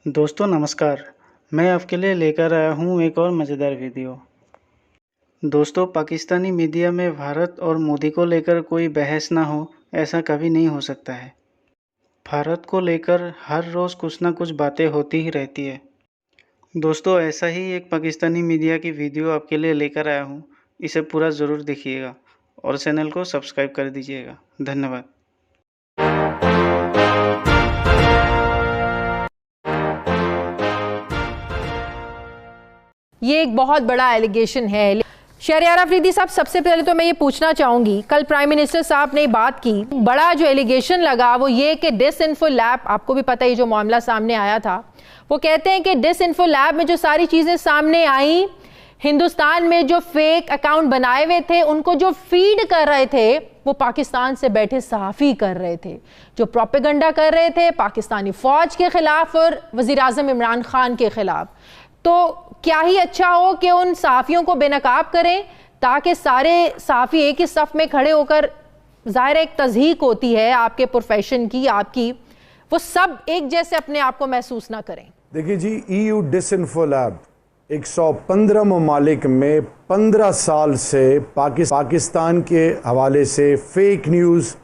दोस्तों नमस्कार, मैं आपके लिए लेकर आया हूँ एक और मज़ेदार वीडियो। दोस्तों, पाकिस्तानी मीडिया में भारत और मोदी को लेकर कोई बहस ना हो, ऐसा कभी नहीं हो सकता है। भारत को लेकर हर रोज़ कुछ ना कुछ बातें होती ही रहती है। दोस्तों, ऐसा ही एक पाकिस्तानी मीडिया की वीडियो आपके लिए लेकर आया हूँ। इसे पूरा ज़रूर देखिएगा और चैनल को सब्सक्राइब कर दीजिएगा। धन्यवाद। ये एक बहुत बड़ा एलिगेशन है। शहरयार अफरीदी साहब, सबसे पहले तो मैं ये पूछना चाहूंगी, कल प्राइम मिनिस्टर साहब ने बात की, बड़ा जो एलिगेशन लगा वो ये कि डिसइंफो लैब, आपको भी पता है जो मामला सामने आया था, वो कहते हैं कि डिसइंफो लैब में जो सारी चीज़ें सामने आई, हिंदुस्तान में जो फेक अकाउंट बनाए हुए थे उनको जो फीड कर रहे थे वो पाकिस्तान से बैठे सहाफ़ी कर रहे थे, जो प्रोपेगेंडा कर रहे थे पाकिस्तानी फ़ौज के ख़िलाफ़ और वज़ीर आज़म इमरान खान के ख़िलाफ़। तो क्या ही अच्छा हो कि उन सहाफ़ियों को बेनकाब करें ताकि सारे सहाफ़ी एक ही सफ़ में खड़े होकर, ज़ाहिर एक तज़हीक होती है आपके प्रोफेशन की, आपकी, वो सब एक जैसे अपने आप को महसूस ना करें। देखिए जी, EU डिसइंफो लैब 115 ममालिक में 15 साल से पाकिस्तान के हवाले से फेक न्यूज़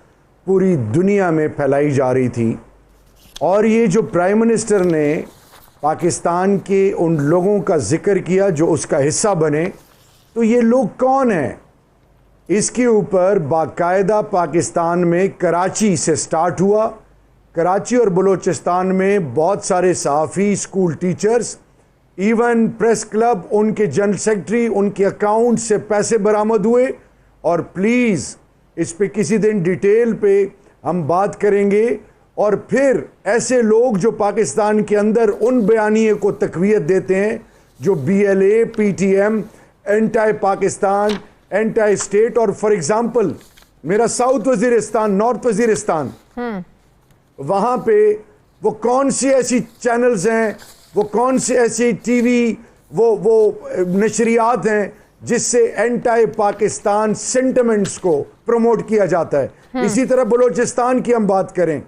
पूरी दुनिया में फैलाई जा रही थी। और ये जो प्राइम मिनिस्टर ने पाकिस्तान के उन लोगों का जिक्र किया जो उसका हिस्सा बने, तो ये लोग कौन हैं? इसके ऊपर बाकायदा पाकिस्तान में कराची से स्टार्ट हुआ। कराची और बलूचिस्तान में बहुत सारे सहाफ़ी, school teachers, even press club, उनके जनरल सेक्रेटरी, उनके अकाउंट से पैसे बरामद हुए। और प्लीज़ इस पे किसी दिन डिटेल पे हम बात करेंगे। और फिर ऐसे लोग जो पाकिस्तान के अंदर उन बयानिए को तक़वियत देते हैं जो BLA, PTM, anti Pakistan, anti state. और फॉर एग्जांपल मेरा साउथ वज़ीरिस्तान, नॉर्थ वज़ीरिस्तान, वहाँ पे वो कौन सी ऐसी चैनल्स हैं, वो कौन सी ऐसी TV वो नशरियात हैं जिससे एंटी पाकिस्तान सेंटिमेंट्स को प्रमोट किया जाता है। इसी तरह बलूचिस्तान की हम बात करें,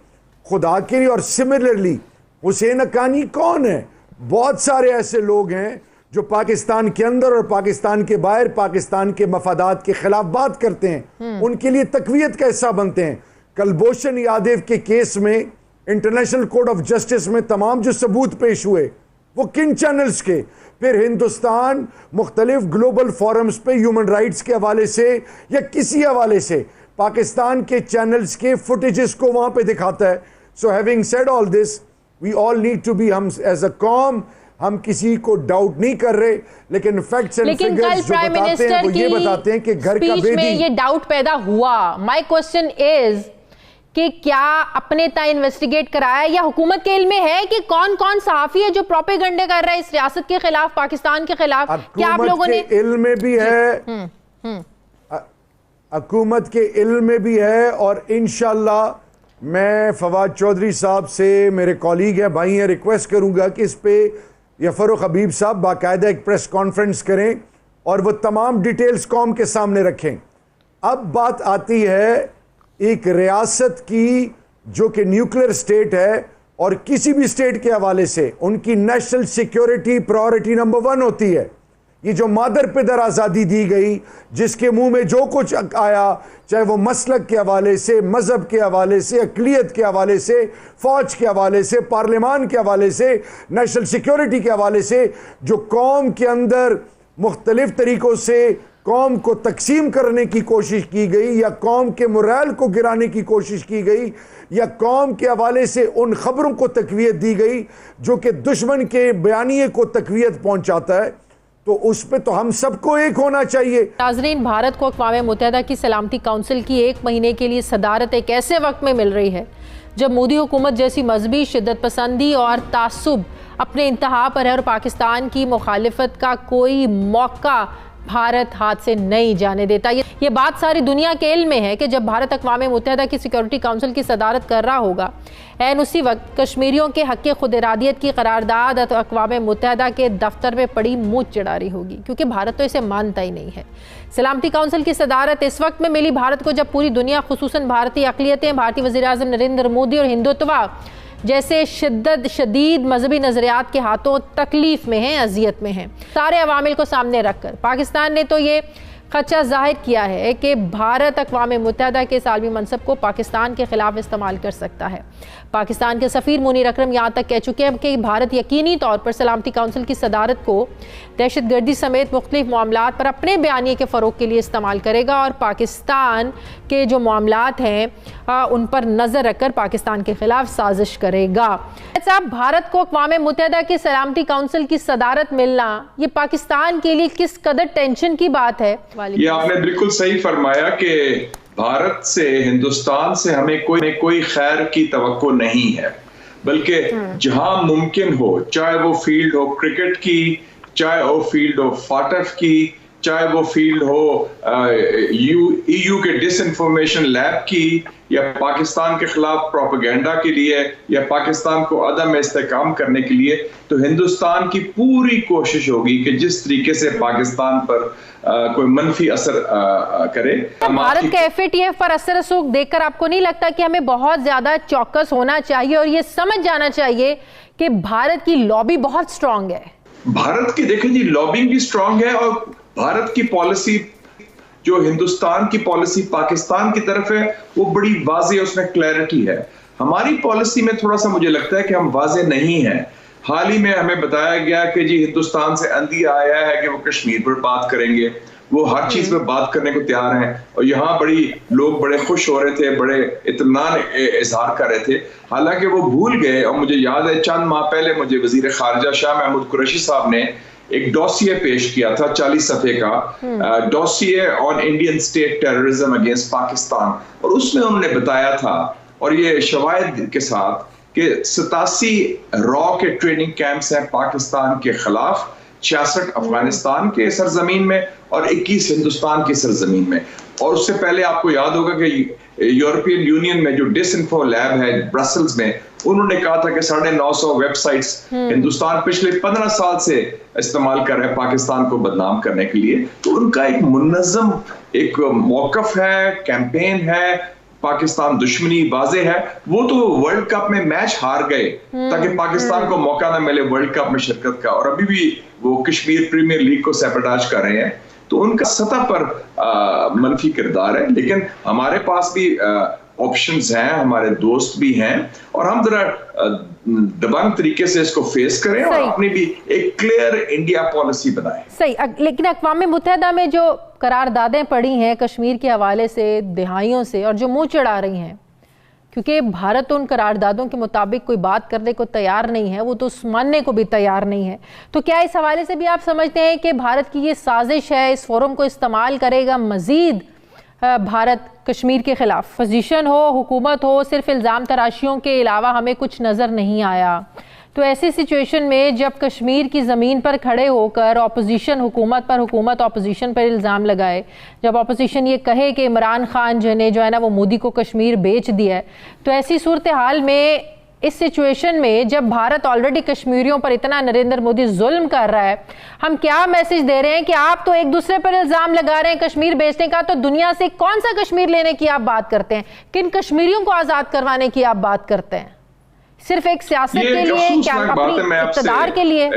खुदा के लिए। और सिमिलरली हुसैन हक्कानी कौन है? बहुत सारे ऐसे लोग हैं जो पाकिस्तान के अंदर और पाकिस्तान के बाहर पाकिस्तान के मफादात के खिलाफ बात करते हैं, उनके लिए तक़वियत का हिस्सा बनते हैं। कुलभूषण यादव के केस में इंटरनेशनल कोर्ट ऑफ जस्टिस में तमाम जो सबूत पेश हुए वो किन चैनल्स के? फिर हिंदुस्तान मुख्तलिफ ग्लोबल फोरम्स पे ह्यूमन राइट्स के हवाले से या किसी हवाले से पाकिस्तान के चैनल्स के फुटेजेस को वहां पे दिखाता है। So having said all this, we all need to be, हम एज अ कॉम, हम किसी को डाउट नहीं कर रहे, लेकिन फैक्ट्स एंड फिगर्स जो बताते हैं वो ये बताते हैं कि घर का बेदी में ये डाउट पैदा हुआ। माय क्वेश्चन इज कि क्या अपने तय इन्वेस्टिगेट कराया या हुकूमत के इल्म में है कि कौन कौन सहाफ़ी है जो प्रोपेगेंडे कर रहा है इस रियासत के खिलाफ, पाकिस्तान के खिलाफ? क्या आप लोगों ने इल्म में भी है, हुकूमत के इल्म में भी है। और इंशाल्लाह मैं फवाद चौधरी साहब से, मेरे कॉलीग हैं, भाई हैं, रिक्वेस्ट करूंगा कि इस पे या फरूख हबीब साहब बाकायदा एक प्रेस कॉन्फ्रेंस करें और वो तमाम डिटेल्स कौम के सामने रखें। अब बात आती है एक रियासत की जो कि न्यूक्लियर स्टेट है, और किसी भी स्टेट के हवाले से उनकी नेशनल सिक्योरिटी प्रायोरिटी नंबर 1 होती है। ये जो मादर पिदर आज़ादी दी गई, जिसके मुंह में जो कुछ आया, चाहे वो मसलक के हवाले से, मज़हब के हवाले से, अक़लियत के हवाले से, फ़ौज के हवाले से, पार्लियामान के हवाले से, नेशनल सिक्योरिटी के हवाले से, जो कौम के अंदर मुख्तलिफ तरीक़ों से कौम को तकसीम करने की कोशिश की गई, या कौम के मोरल को गिराने की कोशिश की गई, या कौम के हवाले से उन ख़बरों को तक़वियत दी गई जो कि दुश्मन के बयानिए को तक़वियत पहुँचाता है, तो उस पे तो हम सबको एक होना चाहिए। नाज़रीन, भारत को अक़वाम मुत्तहिदा की सलामती काउंसिल की 1 महीने के लिए सदारत एक ऐसे वक्त में मिल रही है जब मोदी हुकूमत जैसी मजहबी शिद्दत पसंदी और तासुब अपने इंतहा पर है और पाकिस्तान की मुखालिफत का कोई मौका भारत हाथ से नहीं जाने देता। ये बात सारी दुनिया के इल्म में है कि जब भारत अक़वाम मुत्तहिदा की सिक्योरिटी काउंसिल की सदारत कर रहा होगा, ऐन उसी वक्त कश्मीरियों के हक़ खुद इरादियत की करारदाद अक़वाम मुत्तहिदा के दफ्तर में पड़ी मुँह चिढ़ा रही होगी, क्योंकि भारत तो इसे मानता ही नहीं है। सलामती काउंसिल की सदारत इस वक्त में मिली भारत को जब पूरी दुनिया, खुसूसन भारतीय अक़लियतें, भारतीय वज़ीर आज़म नरेंद्र मोदी और हिंदुत्व جیسے شدید مذہبی نظریات کے ہاتھوں تکلیف میں ہیں، اذیت میں ہیں۔ سارے عوامل کو سامنے رکھ کر پاکستان نے تو یہ خدشہ ظاہر کیا ہے کہ بھارت اقوام متحدہ کے عالمی منصب کو پاکستان کے خلاف استعمال کر سکتا ہے۔ پاکستان کے سفیر منیر اکرم یہاں تک کہہ چکے ہیں کہ بھارت یقینی طور پر سلامتی کونسل کی صدارت کو دہشت گردی سمیت مختلف معاملات پر اپنے بیانیے کے فروغ کے لیے استعمال کرے گا، اور پاکستان کے جو معاملات ہیں ان پر نظر رکھ کر پاکستان کے خلاف سازش کرے گا۔ صاحب، بھارت کو اقوام متحدہ کی سلامتی کونسل کی صدارت ملنا یہ پاکستان کے لیے کس قدر ٹینشن کی بات ہے؟ یہ آپ نے بالکل صحیح فرمایا کہ بھارت سے، ہندوستان سے ہمیں کوئی خیر کی توقع نہیں ہے، بلکہ جہاں ممکن ہو، چاہے وہ فیلڈ ہو کرکٹ کی، چاہے وہ فیلڈ ہو فاٹف کی، چاہے وہ فیلڈ ہو EU کے ڈس انفارمیشن لیب کی، یا پاکستان کے خلاف پروپیگنڈا کے لیے، یا پاکستان کو عدم استحکام کرنے کے لیے، تو ہندوستان کی پوری کوشش ہوگی کہ جس طریقے سے پاکستان پر کوئی منفی اثر کرے۔ بھارت کا FATF پر اثر رسوخ دیکھ کر آپ کو نہیں لگتا کہ ہمیں بہت زیادہ چوکس ہونا چاہیے اور یہ سمجھ جانا چاہیے کہ بھارت کی لابی بہت سٹرونگ ہے؟ بھارت کی دیکھیں جی، لابنگ بھی سٹرونگ ہے، اور بھارت کی پالیسی جو ہندوستان کی پالیسی پاکستان کی طرف ہے وہ بڑی واضح، اس میں کلیئرٹی ہے۔ ہماری پالیسی میں تھوڑا سا مجھے لگتا ہے کہ ہم واضح نہیں ہیں۔ حال ہی میں ہمیں بتایا گیا کہ جی ہندوستان سے اندھی آیا ہے کہ وہ کشمیر پر بات کریں گے، وہ ہر چیز پہ بات کرنے کو تیار ہیں، اور یہاں لوگ بڑے خوش ہو رہے تھے، بڑے اطمینان اظہار کر رہے تھے، حالانکہ وہ بھول گئے۔ اور مجھے یاد ہے چند ماہ پہلے مجھے وزیر خارجہ شاہ محمود قریشی صاحب نے ایک ڈوسیے پیش کیا تھا 40 صفحے کا dossier on Indian state terrorism against Pakistan, اور اس میں انہوں نے بتایا تھا، اور یہ شواہد کے ساتھ، کہ 87 را کے ٹریننگ کیمپس ہیں پاکستان کے خلاف، 66 افغانستان کے سرزمین میں اور 21 ہندوستان کی سرزمین میں۔ اور اس سے پہلے آپ کو یاد ہوگا کہ یورپین یونین میں جو ڈس انفو لیب ہے برسلز میں، انہوں نے کہا تھا کہ 950 ویب سائٹس ہندوستان پچھلے 15 سال سے استعمال کر رہے ہیں پاکستان کو بدنام کرنے کے لیے۔ تو ان کا ایک منظم ایک موقف ہے، کیمپین ہے، پاکستان دشمنی واضح ہے۔ وہ تو ورلڈ کپ میں میچ ہار گئے تاکہ پاکستان کو موقع نہ ملے ورلڈ کپ میں شرکت کا، اور ابھی بھی وہ کشمیر پریمیئر لیگ کو سیپرٹاج کر رہے ہیں۔ تو ان کا سطح پر منفی کردار ہے، لیکن ہمارے پاس بھی آپشنز ہیں، ہمارے دوست بھی ہیں، اور ہم ذرا دبنگ طریقے سے اس کو فیس کریں اور اپنی بھی ایک کلیئر انڈیا پالیسی بنائیں۔ صحیح، لیکن اقوام متحدہ میں جو قراردادیں پڑی ہیں کشمیر کے حوالے سے دہائیوں سے، اور جو منہ چڑھا رہی ہیں، کیونکہ بھارت ان قراردادوں کے مطابق کوئی بات کرنے کو تیار نہیں ہے، وہ تو ماننے کو بھی تیار نہیں ہے، تو کیا اس حوالے سے بھی آپ سمجھتے ہیں کہ بھارت کی یہ سازش ہے، اس فورم کو استعمال کرے گا مزید بھارت کشمیر کے خلاف؟ پوزیشن ہو، حکومت ہو، صرف الزام تراشیوں کے علاوہ ہمیں کچھ نظر نہیں آیا، تو ایسی سچویشن میں جب کشمیر کی زمین پر کھڑے ہو کر اپوزیشن حکومت پر، حکومت اپوزیشن پر الزام لگائے، جب اپوزیشن یہ کہے کہ عمران خان جو ہے نا وہ مودی کو کشمیر بیچ دیا ہے، تو ایسی صورتحال میں، اس سچویشن میں جب بھارت آلریڈی کشمیریوں پر اتنا نریندر مودی ظلم کر رہا ہے، ہم کیا میسج دے رہے ہیں کہ آپ تو ایک دوسرے پر الزام لگا رہے ہیں کشمیر بیچنے کا، تو دنیا سے کون سا کشمیر لینے کی آپ بات کرتے ہیں؟ کن کشمیریوں کو آزاد کروانے کی آپ بات کرتے ہیں؟ صرف ایک سیاست کے لیے، کیا اپنی اقتدار کے لیے؟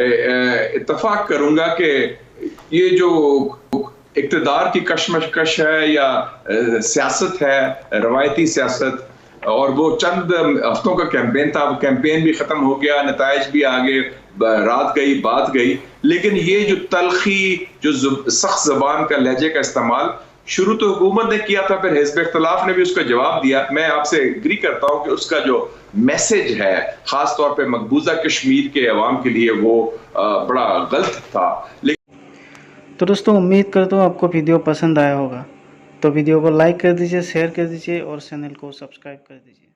اتفاق کروں گا کہ یہ جو اقتدار کی کشمکش ہے یا سیاست ہے، روایتی سیاست، اور وہ چند ہفتوں کا کیمپین تھا، وہ کیمپین بھی ختم ہو گیا، نتائج بھی آگے، رات گئی بات گئی، لیکن یہ جو تلخی، جو سخت زبان کا لہجے کا استعمال شروع تو حکومت نے کیا تھا، پھر حزب اختلاف نے بھی اس کا جواب دیا۔ میں آپ سے اگری کرتا ہوں کہ اس کا جو میسج ہے خاص طور پہ مقبوضہ کشمیر کے عوام کے لیے وہ بڑا غلط تھا۔ تو دوستوں، امید کرتا ہوں آپ کو ویڈیو پسند آیا ہوگا، تو ویڈیو کو لائک کر دیجئے، شیئر کر دیجئے اور چینل کو سبسکرائب کر دیجئے۔